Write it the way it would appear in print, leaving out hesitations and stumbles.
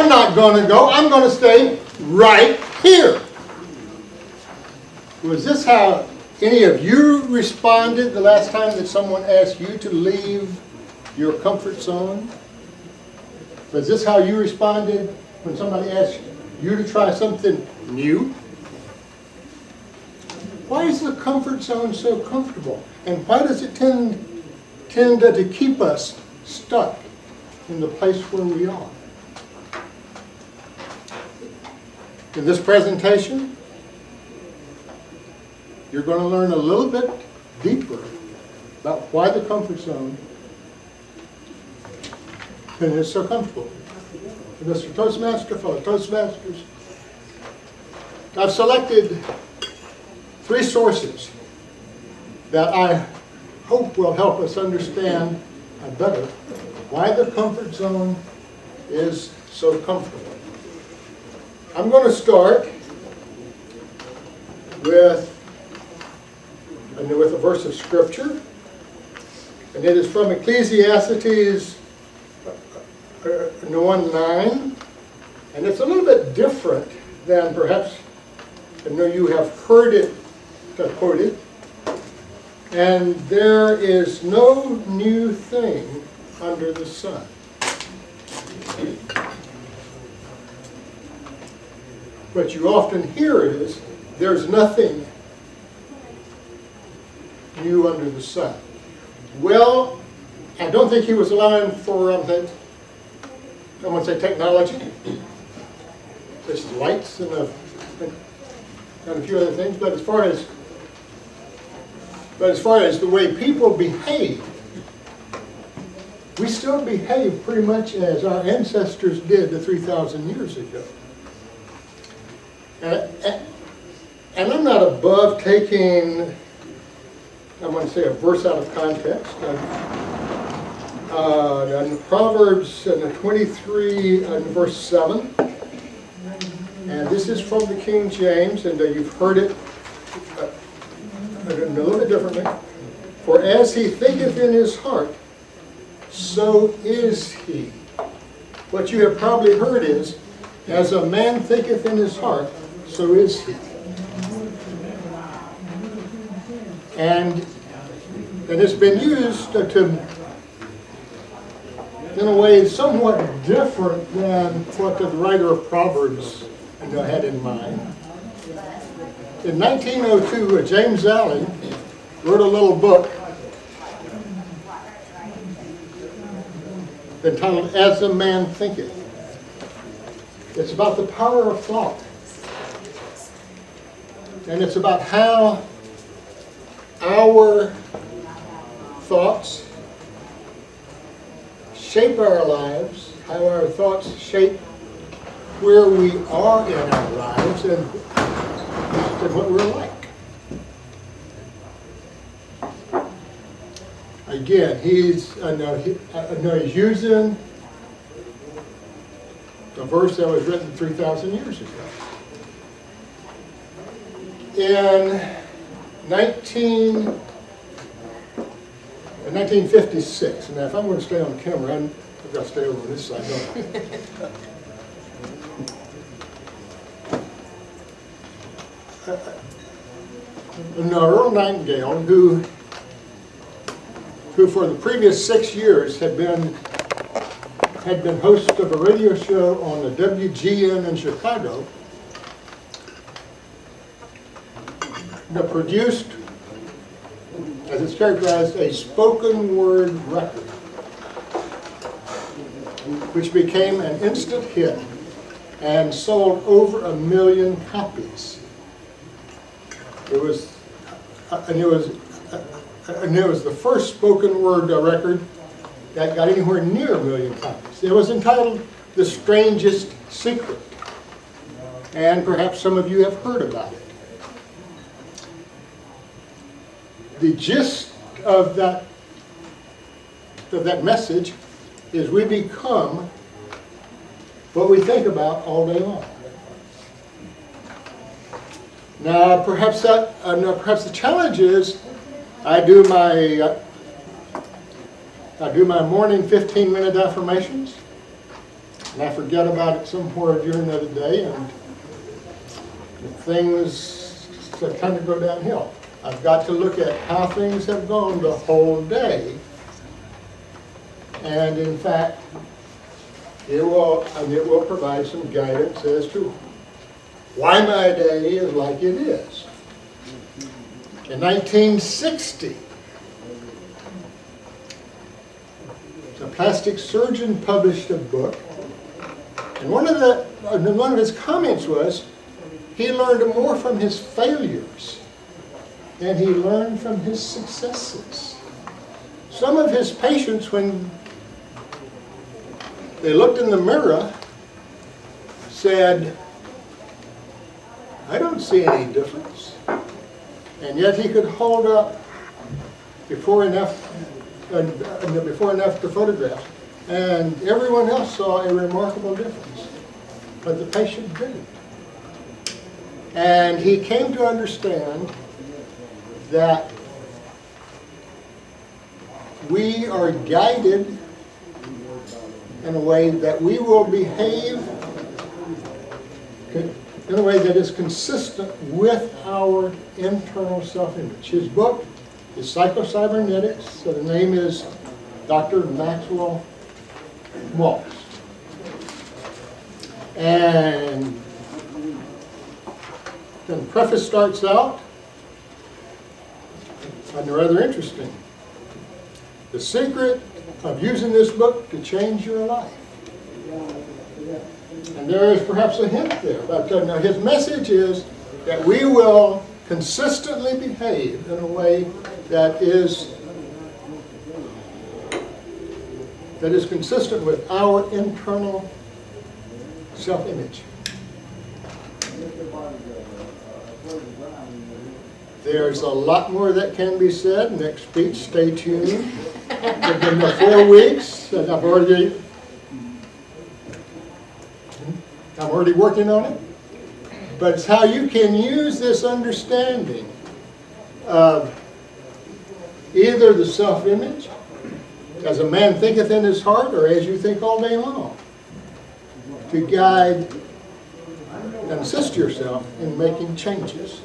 I'm not going to go. I'm going to stay right here. Was this how any of you responded the last time that someone asked you to leave your comfort zone? Was this how you responded when somebody asked you to try something new? Why is the comfort zone so comfortable? And why does it tend to keep us stuck in the place where we are? In this presentation, you're going to learn a little bit deeper about why the comfort zone is so comfortable. Mr. Toastmaster, fellow Toastmasters, I've selected 3 sources that I hope will help us understand better why the comfort zone is so comfortable. I'm going to start with a verse of Scripture, and it is from Ecclesiastes 1:9, and it's a little bit different than perhaps I know you have heard it quoted. And there is no new thing under the sun. What you often hear is, there's nothing new under the sun. Well, I don't think he was allowing for, I want to say technology, such as lights and a few other things, but as far as the way people behave, we still behave pretty much as our ancestors did 3,000 years ago. And I'm not above taking, I want to say, a verse out of context. In Proverbs 23 and verse 7, and this is from the King James, and you've heard it a little bit differently. For as he thinketh in his heart, so is he. What you have probably heard is, as a man thinketh in his heart, so is he. And it's been used in a way somewhat different than what the writer of Proverbs had in mind. In 1902, James Allen wrote a little book entitled As a Man Thinketh. It's about the power of thought. And it's about how our thoughts shape our lives, how our thoughts shape where we are in our lives and what we're like. Again, I know he's using a verse that was written 3,000 years ago. In 1956, and if I'm going to stay on camera, I've got to stay over on this side, don't I? Earl Nightingale, who for the previous 6 years had been host of a radio show on the WGN in Chicago, that produced, as it's characterized, a spoken word record, which became an instant hit and sold over 1 million copies. It was the first spoken word record that got anywhere near 1 million copies. It was entitled The Strangest Secret, and perhaps some of you have heard about it. The gist of that message is we become what we think about all day long. Now, perhaps the challenge is I do my morning 15-minute affirmations, and I forget about it somewhere during the day, and things kind of go downhill. I've got to look at how things have gone the whole day, and in fact, it will provide some guidance as to why my day is like it is. In 1960, a plastic surgeon published a book, and one of his comments was he learned more from his failures than he learned from his successes. Some of his patients, when they looked in the mirror, said, "I don't see any difference." And yet he could hold up before enough the photographs, and everyone else saw a remarkable difference, but the patient didn't. And he came to understand that we are guided in a way that we will behave in a way that is consistent with our internal self-image. His book is Psycho-Cybernetics, so the name is Dr. Maxwell Maltz. And the preface starts out, and rather interesting. The secret of using this book to change your life. And there is perhaps a hint there, but his message is that we will consistently behave in a way that is consistent with our internal self-image. There's a lot more that can be said. Next speech, stay tuned. Within the 4 weeks, and I'm already working on it. But it's how you can use this understanding of either the self-image, as a man thinketh in his heart, or as you think all day long, to guide and assist yourself in making changes.